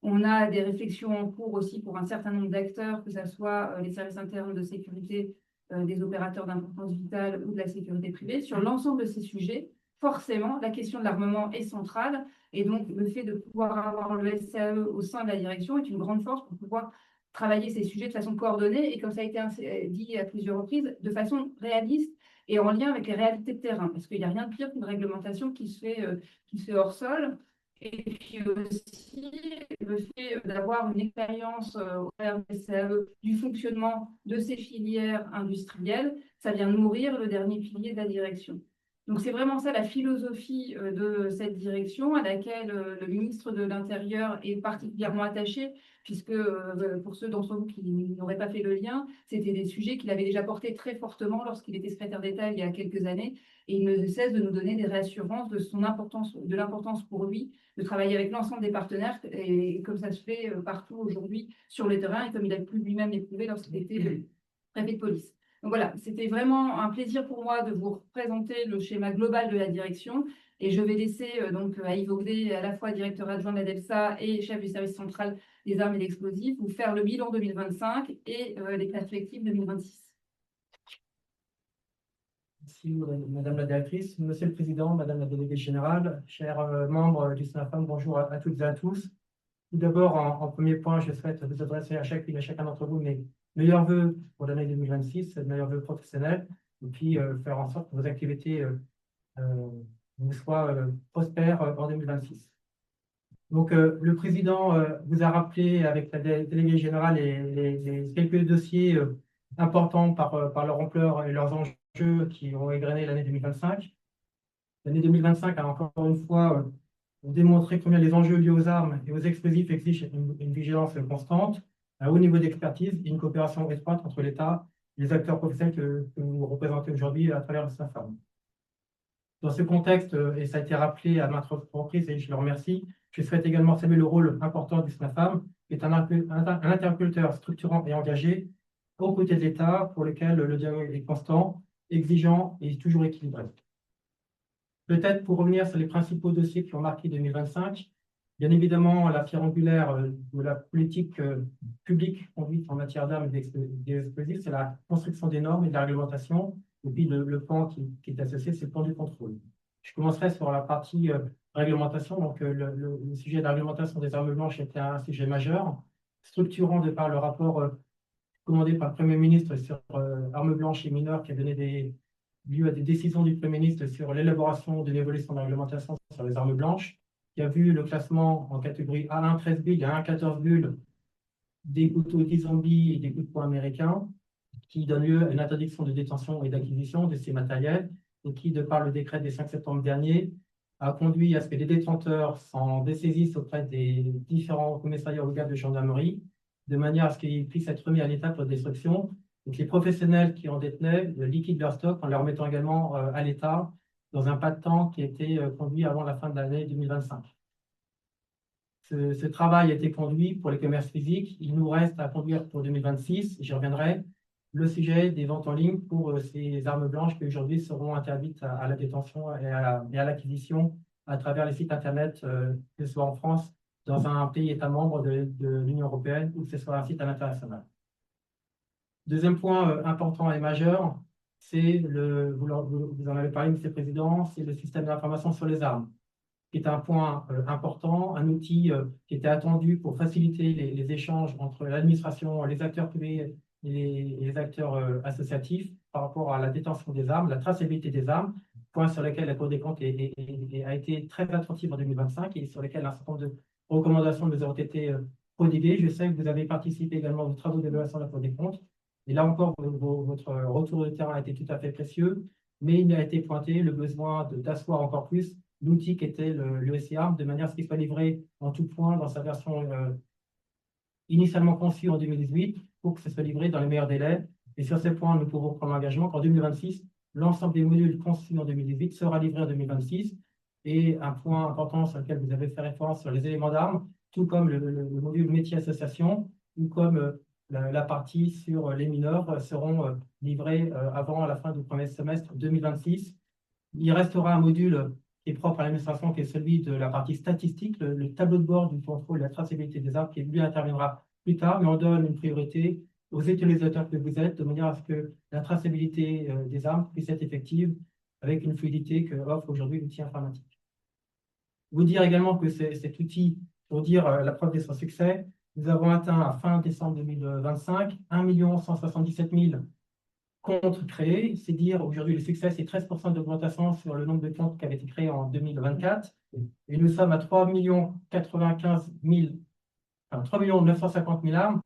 On a des réflexions en cours aussi pour un certain nombre d'acteurs, que ce soit les services internes de sécurité, des opérateurs d'importance vitale ou de la sécurité privée. Sur l'ensemble de ces sujets, forcément, la question de l'armement est centrale, et donc le fait de pouvoir avoir le SCAE au sein de la direction est une grande force pour pouvoir travailler ces sujets de façon coordonnée et, comme ça a été dit à plusieurs reprises, de façon réaliste et en lien avec les réalités de terrain. Parce qu'il n'y a rien de pire qu'une réglementation qui se fait hors sol. Et puis aussi, le fait d'avoir une expérience au travers du SCAE du fonctionnement de ces filières industrielles, ça vient nourrir le dernier pilier de la direction. Donc, c'est vraiment ça la philosophie de cette direction, à laquelle le ministre de l'Intérieur est particulièrement attaché, puisque pour ceux d'entre vous qui n'auraient pas fait le lien, c'était des sujets qu'il avait déjà portés très fortement lorsqu'il était secrétaire d'État il y a quelques années, et il ne cesse de nous donner des réassurances de son importance, de l'importance pour lui de travailler avec l'ensemble des partenaires, et comme ça se fait partout aujourd'hui sur le terrain, et comme il a pu lui-même l'éprouver lorsqu'il était préfet de police. Donc voilà, c'était vraiment un plaisir pour moi de vous présenter le schéma global de la direction. Et je vais laisser donc à Yves Ogdet, à la fois directeur adjoint de la DELSA et chef du service central des armes et explosifs, vous faire le bilan 2025 et les perspectives 2026. Merci, Madame la directrice. Monsieur le Président, Madame la déléguée générale, chers membres du SNAPAM, bonjour à toutes et à tous. Tout d'abord, en premier point, je souhaite vous adresser à chacune et à chacun d'entre vous mes meilleurs voeux pour l'année 2026, meilleurs voeux professionnels, et puis faire en sorte que vos activités vous soient prospères en 2026. Donc, le président vous a rappelé avec la déléguée générale les quelques dossiers importants par leur ampleur et leurs enjeux qui ont égrené l'année 2025. L'année 2025 a encore une fois démontré combien les enjeux liés aux armes et aux explosifs exigent une vigilance constante, un haut niveau d'expertise et une coopération étroite entre l'État et les acteurs professionnels que vous représentez aujourd'hui à travers le SNAFAM. Dans ce contexte, et ça a été rappelé à maintes reprises et je le remercie, je souhaite également saluer le rôle important du SNAFAM, qui est un interlocuteur structurant et engagé aux côtés de l'État, pour lequel le dialogue est constant, exigeant et toujours équilibré. Peut-être pour revenir sur les principaux dossiers qui ont marqué 2025, bien évidemment, la pierre angulaire de la politique publique conduite en matière d'armes et d'explosifs, c'est la construction des normes et de la réglementation. Et puis le plan qui est associé, c'est le plan du contrôle. Je commencerai sur la partie réglementation. Donc, le sujet de la réglementation des armes blanches était un sujet majeur, structurant de par le rapport commandé par le Premier ministre sur armes blanches et mineures, qui a donné lieu à des décisions du Premier ministre sur l'élaboration de l'évolution de la réglementation sur les armes blanches, qui a vu le classement en catégorie A1 13 bulles et A1 14 bulles des couteaux 10 zombies et des coups de poing américains, qui donne lieu à une interdiction de détention et d'acquisition de ces matériels, et qui, de par le décret des 5 septembre dernier, a conduit à ce que les détenteurs s'en dessaisissent auprès des différents commissariats ou gardes de gendarmerie, de manière à ce qu'ils puissent être remis à l'état pour destruction. Donc, les professionnels qui en détenaient liquident leur stock en leur mettant également à l'état dans un pas de temps qui a été conduit avant la fin de l'année 2025. Ce travail a été conduit pour les commerces physiques. Il nous reste à conduire pour 2026, j'y reviendrai, le sujet des ventes en ligne pour ces armes blanches qui aujourd'hui seront interdites à la détention et à l'acquisition à travers les sites Internet, que ce soit en France, dans un pays État membre de l'Union européenne ou que ce soit un site à l'international. Deuxième point important et majeur, c'est, vous en avez parlé, M. le Président, c'est le système d'information sur les armes, qui est un point important, un outil qui était attendu pour faciliter les échanges entre l'administration, les acteurs privés et les acteurs associatifs par rapport à la détention des armes, la traçabilité des armes, point sur lequel la Cour des comptes a été très attentive en 2025 et sur lequel un certain nombre de recommandations nous ont été prodiguées. Je sais que vous avez participé également aux travaux d'évaluation de la Cour des comptes. Et là encore, votre retour de terrain a été tout à fait précieux, mais il a été pointé le besoin d'asseoir encore plus l'outil qui était le SIARM, de manière à ce qu'il soit livré en tout point dans sa version initialement conçue en 2018, pour que ce soit livré dans les meilleurs délais. Et sur ces points, nous pouvons prendre l'engagement qu'en 2026, l'ensemble des modules conçus en 2018 sera livré en 2026. Et un point important sur lequel vous avez fait référence sur les éléments d'armes, tout comme le module métier association, ou comme la partie sur les mineurs seront livrés avant la fin du premier semestre 2026. Il restera un module qui est propre à l'administration, qui est celui de la partie statistique, le tableau de bord du contrôle et la traçabilité des armes, qui lui interviendra plus tard, mais on donne une priorité aux utilisateurs que vous êtes, de manière à ce que la traçabilité des armes puisse être effective avec une fluidité que offre aujourd'hui l'outil informatique. Vous dire également que cet outil, pour dire la preuve de son succès, nous avons atteint à fin décembre 2025 1 177 000 comptes créés. C'est dire aujourd'hui le succès, c'est 13% d'augmentation sur le nombre de comptes qui avaient été créés en 2024. Et nous sommes à 3 950 000 armes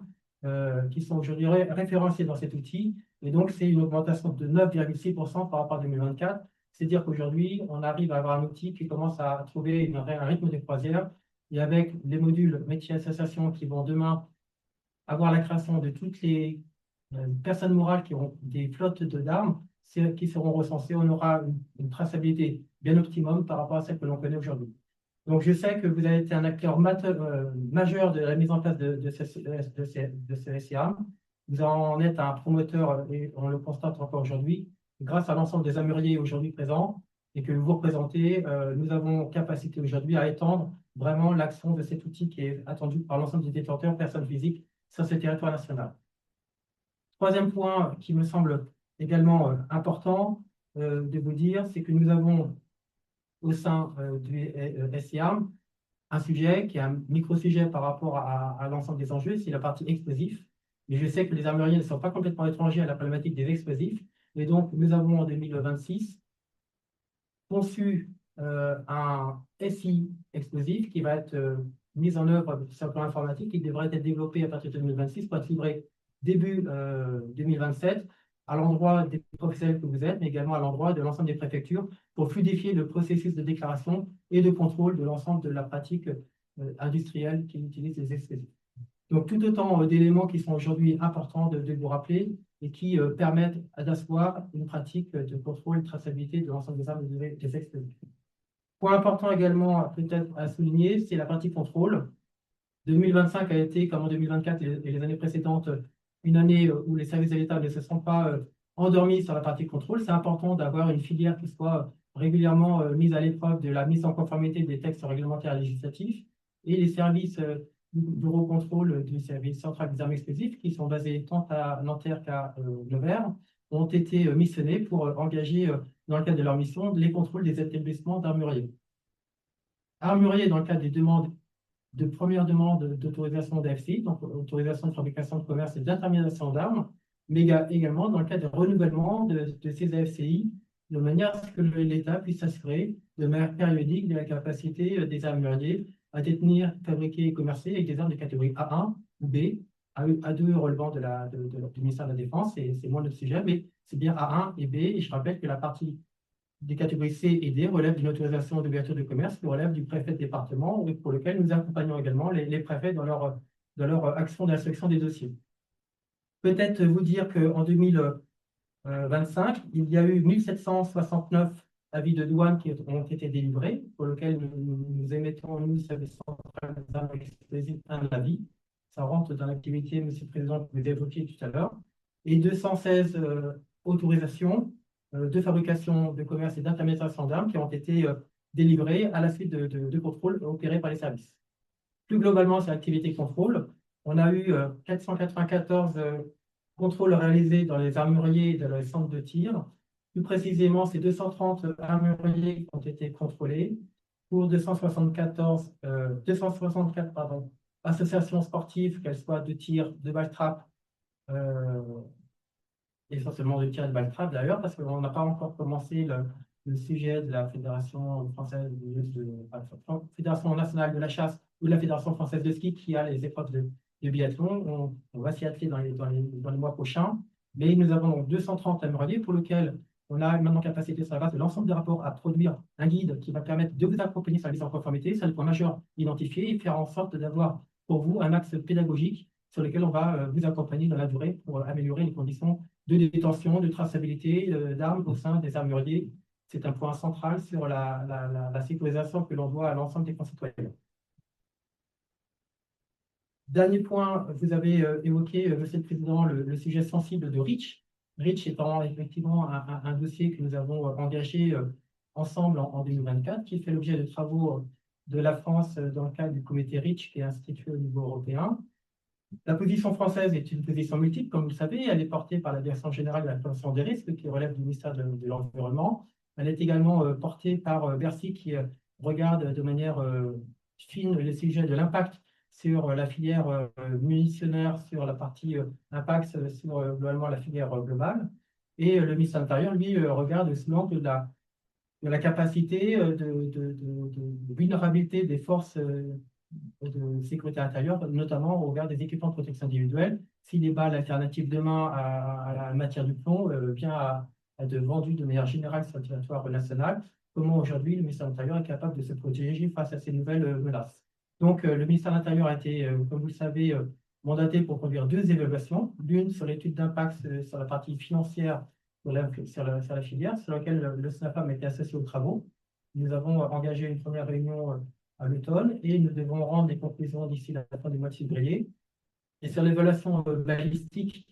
qui sont aujourd'hui référencées dans cet outil. Et donc, c'est une augmentation de 9,6% par rapport à 2024. C'est dire qu'aujourd'hui, on arrive à avoir un outil qui commence à trouver un rythme de croisière. Et avec les modules métiers associations qui vont demain avoir la création de toutes les personnes morales qui auront des flottes d'armes qui seront recensées, on aura une traçabilité bien optimum par rapport à celle que l'on connaît aujourd'hui. Donc, je sais que vous avez été un acteur majeur de la mise en place de ce SIAM. Vous en êtes un promoteur et on le constate encore aujourd'hui. Grâce à l'ensemble des armuriers aujourd'hui présents et que vous représentez, nous avons capacité aujourd'hui à étendre vraiment l'action de cet outil qui est attendu par l'ensemble des détenteurs, personnes physiques, sur ce territoire national. Troisième point qui me semble également important de vous dire, c'est que nous avons au sein du SIAM un sujet qui est un micro-sujet par rapport à l'ensemble des enjeux, c'est la partie explosif. Mais je sais que les armuriers ne sont pas complètement étrangers à la problématique des explosifs. Et donc, nous avons en 2026 conçu un SI explosif qui va être mise en œuvre sur le plan informatique, qui devrait être développé à partir de 2026 pour être livré début 2027 à l'endroit des professionnels que vous êtes, mais également à l'endroit de l'ensemble des préfectures pour fluidifier le processus de déclaration et de contrôle de l'ensemble de la pratique industrielle qui utilise les explosifs. Donc, tout autant d'éléments qui sont aujourd'hui importants de vous rappeler et qui permettent d'asseoir une pratique de contrôle et de traçabilité de l'ensemble des armes et des explosifs. Point important également peut-être à souligner, c'est la partie contrôle. 2025 a été, comme en 2024 et les années précédentes, une année où les services de l'État ne se sont pas endormis sur la partie contrôle. C'est important d'avoir une filière qui soit régulièrement mise à l'épreuve de la mise en conformité des textes réglementaires et législatifs. Et les services d'Eurocontrôle du service central des armes explosives, qui sont basés tant à Nanterre qu'à Nevers, ont été missionnés pour engager, dans le cadre de leur mission, les contrôles des établissements d'armuriers. Armuriers, dans le cadre des demandes de première demande d'autorisation d'AFC, donc autorisation de fabrication de commerce et d'intermédiation d'armes, mais également dans le cadre de renouvellement de ces AFCI, de manière à ce que l'État puisse s'assurer de manière périodique de la capacité des armuriers à détenir, fabriquer et commercer avec des armes de catégorie A1 ou B, A2 relevant du ministère de la Défense, c'est moins notre sujet, mais c'est bien A1 et B, et je rappelle que la partie des catégories C et D relèvent d'une autorisation d'ouverture de commerce qui relève du préfet de département, pour lequel nous accompagnons également les préfets dans leur action d'instruction des dossiers. Peut-être vous dire qu'en 2025, il y a eu 1769 avis de douane qui ont été délivrés, pour lesquels nous émettons, nous, service central des armes explosives, un avis. Ça rentre dans l'activité, Monsieur le Président, que vous évoquiez tout à l'heure. Et 216 autorisations de fabrication, de commerce et d'intermédiation d'armes qui ont été délivrées à la suite de contrôles opérés par les services. Plus globalement, sur l'activité contrôle, on a eu 494 contrôles réalisés dans les armuriers et dans les centres de tir. Plus précisément, c'est 230 armuriers qui ont été contrôlés pour 264 associations sportives, qu'elles soient de tir, de balle-trappe, essentiellement de tir et de balle-trappe d'ailleurs, parce qu'on n'a pas encore commencé le sujet de la Fédération française Fédération nationale de la chasse ou de la Fédération française de ski qui a les épreuves de biathlon. On va s'y atteler dans les mois prochains. Mais nous avons donc 230 armuriers pour lesquels on a maintenant capacité sur la base de l'ensemble des rapports à produire un guide qui va permettre de vous accompagner sur la mise en conformité, sur les points majeurs identifiés et faire en sorte d'avoir pour vous un axe pédagogique sur lequel on va vous accompagner dans la durée pour améliorer les conditions de détention, de traçabilité d'armes au sein des armuriers. C'est un point central sur la sécurisation que l'on doit à l'ensemble des concitoyens. Dernier point, vous avez évoqué, Monsieur le Président, le sujet sensible de REACH. REACH étant effectivement un dossier que nous avons engagé ensemble en 2024, qui fait l'objet de travaux de la France dans le cadre du comité REACH qui est institué au niveau européen. La position française est une position multiple, comme vous le savez. Elle est portée par la Direction générale de la prévention des risques, qui relève du ministère de l'Environnement. Elle est également portée par Bercy, qui regarde de manière fine les sujets de l'impact sur la filière munitionnaire, sur la partie impact sur globalement la filière globale. Et le ministère de l'Intérieur, lui, regarde sous l'angle de la capacité de vulnérabilité des forces de sécurité intérieure, notamment au regard des équipements de protection individuelle. Si les balles alternatives demain à la matière du plomb vient à être vendue de manière générale sur le territoire national, comment aujourd'hui le ministère de l'Intérieur est capable de se protéger face à ces nouvelles menaces. Donc, le ministère de l'Intérieur a été, comme vous le savez, mandaté pour conduire deux évaluations, l'une sur l'étude d'impact sur la partie financière sur la filière, sur laquelle le SNAFAM a été associé aux travaux. Nous avons engagé une première réunion à l'automne et nous devons rendre des conclusions d'ici la fin du mois de février. Et sur l'évaluation balistique,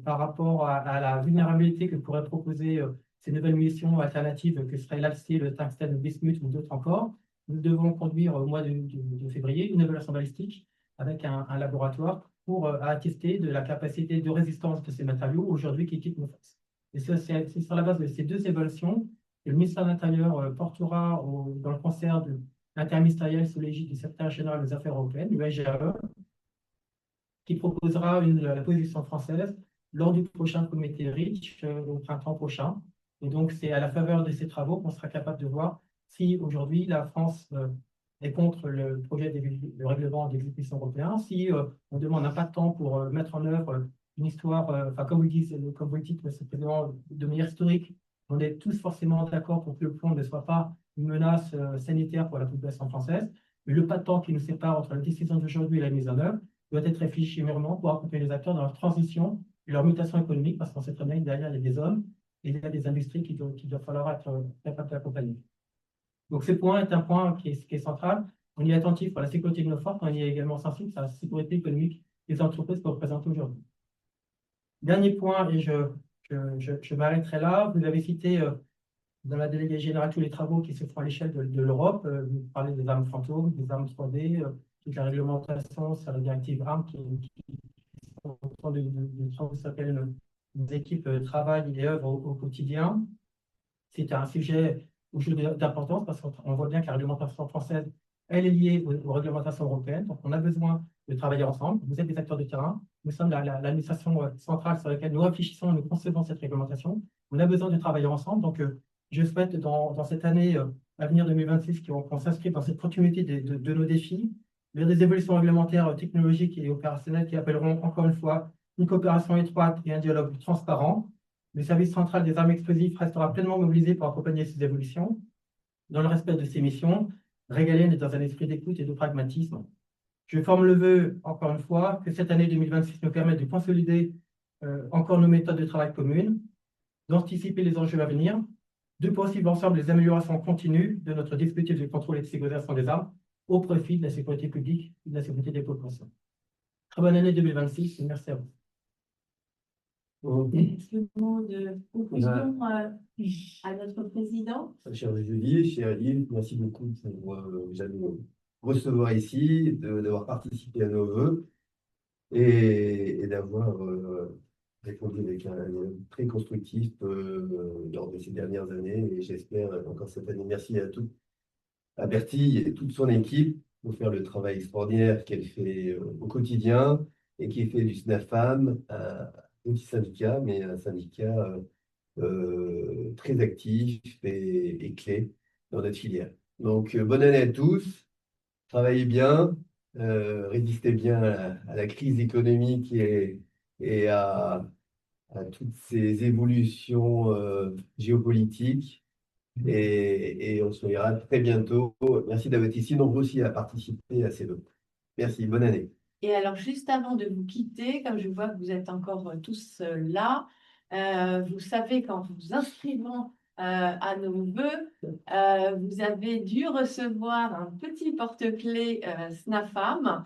par rapport à la vulnérabilité que pourraient proposer ces nouvelles munitions alternatives que seraient l'ALCI, le tungstène, le bismuth ou d'autres encore, nous devons conduire au mois de février une évaluation balistique avec un laboratoire pour attester de la capacité de résistance de ces matériaux aujourd'hui qui équipent nos forces. Et c'est sur la base de ces deux évaluations que le ministère de l'Intérieur portera dans le concert interministériel sous l'égide du secrétaire général des affaires européennes, du SGAE, qui proposera la position française lors du prochain comité REACH au printemps prochain. Et donc, c'est à la faveur de ces travaux qu'on sera capable de voir si aujourd'hui la France est contre le projet de règlement d'exécution européen, si on demande un pas de temps pour mettre en œuvre une histoire, enfin comme vous le dites, Monsieur le Président, de manière historique, on est tous forcément d'accord pour que le plomb ne soit pas une menace sanitaire pour la population française, mais le pas de temps qui nous sépare entre la décision d'aujourd'hui et la mise en œuvre doit être réfléchi mûrement pour accompagner les acteurs dans leur transition et leur mutation économique, parce qu'on sait très bien que derrière, il y a des hommes et il y a des industries qui doivent falloir être capables d'accompagner. Donc, ce point est un point qui est central. On y est attentif à la sécurité de nos forces, on y est également sensible à la sécurité économique des entreprises que représente aujourd'hui. Dernier point, et je m'arrêterai là. Vous avez cité dans la déléguée générale tous les travaux qui se font à l'échelle de l'Europe. Vous parlez des armes fantômes, des armes 3D, toute la réglementation sur la directive armes qui sont en train de s'appelle nos équipes travaillent et œuvrent au quotidien. C'est un sujet d'importance parce qu'on voit bien que la réglementation française, elle est liée aux réglementations européennes. Donc, on a besoin de travailler ensemble. Vous êtes des acteurs de terrain. Nous sommes l'administration centrale sur laquelle nous réfléchissons et nous concevons cette réglementation. On a besoin de travailler ensemble. Donc, je souhaite, dans cette année à venir 2026, qu'on s'inscrive dans cette continuité de nos défis, vers des évolutions réglementaires, technologiques et opérationnelles qui appelleront encore une fois une coopération étroite et un dialogue transparent. Le service central des armes explosives restera pleinement mobilisé pour accompagner ces évolutions, dans le respect de ses missions régaliennes et dans un esprit d'écoute et de pragmatisme. Je forme le vœu, encore une fois, que cette année 2026 nous permette de consolider encore nos méthodes de travail communes, d'anticiper les enjeux à venir, de poursuivre ensemble les améliorations continues de notre dispositif de contrôle et de sécurisation des armes au profit de la sécurité publique et de la sécurité des populations. Très bonne année 2026 et merci à vous. Est-ce le mot de conclusion à notre président? Cher Julie, cher Yves, merci beaucoup pour nous recevoir ici, d'avoir participé à nos vœux et d'avoir répondu avec un très constructif lors de ces dernières années. Et j'espère encore cette année. Merci à Bertille et toute son équipe pour faire le travail extraordinaire qu'elle fait au quotidien et qui est fait du SNAFAM, un petit syndicat, mais un syndicat très actif et clé dans notre filière. Donc, bonne année à tous, travaillez bien, résistez bien à la crise économique et à toutes ces évolutions géopolitiques. Et on se verra très bientôt. Merci d'avoir été ici nombreux aussi à participer à ces vœux. Merci, bonne année. Et alors, juste avant de vous quitter, comme je vois que vous êtes encore tous là, vous savez qu'en vous inscrivant à nos vœux, vous avez dû recevoir un petit porte-clés SNAFAM.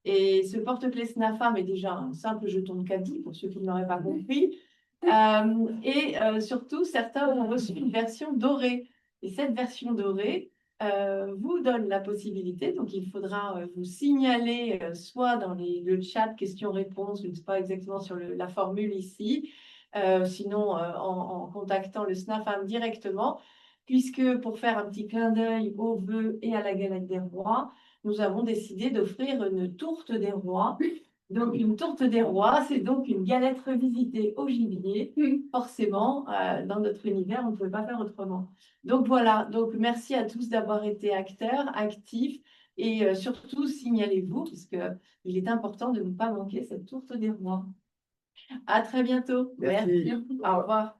Et ce porte-clés SNAFAM est déjà un simple jeton de caddie, pour ceux qui ne l'auraient pas compris. Surtout, certains ont reçu une version dorée. Et cette version dorée vous donne la possibilité, donc il faudra vous signaler soit dans le chat questions-réponses, je ne sais pas exactement sur la formule ici, sinon en contactant le SNAFAM directement, puisque pour faire un petit clin d'œil aux vœux et à la galette des rois, nous avons décidé d'offrir une tourte des rois. Donc, une tourte des rois, c'est donc une galette revisitée au gibier. Forcément, dans notre univers, on ne pouvait pas faire autrement. Donc, voilà. Donc, merci à tous d'avoir été acteurs, actifs et surtout, signalez-vous, puisqu'il est important de ne pas manquer cette tourte des rois. À très bientôt. Merci. Au revoir.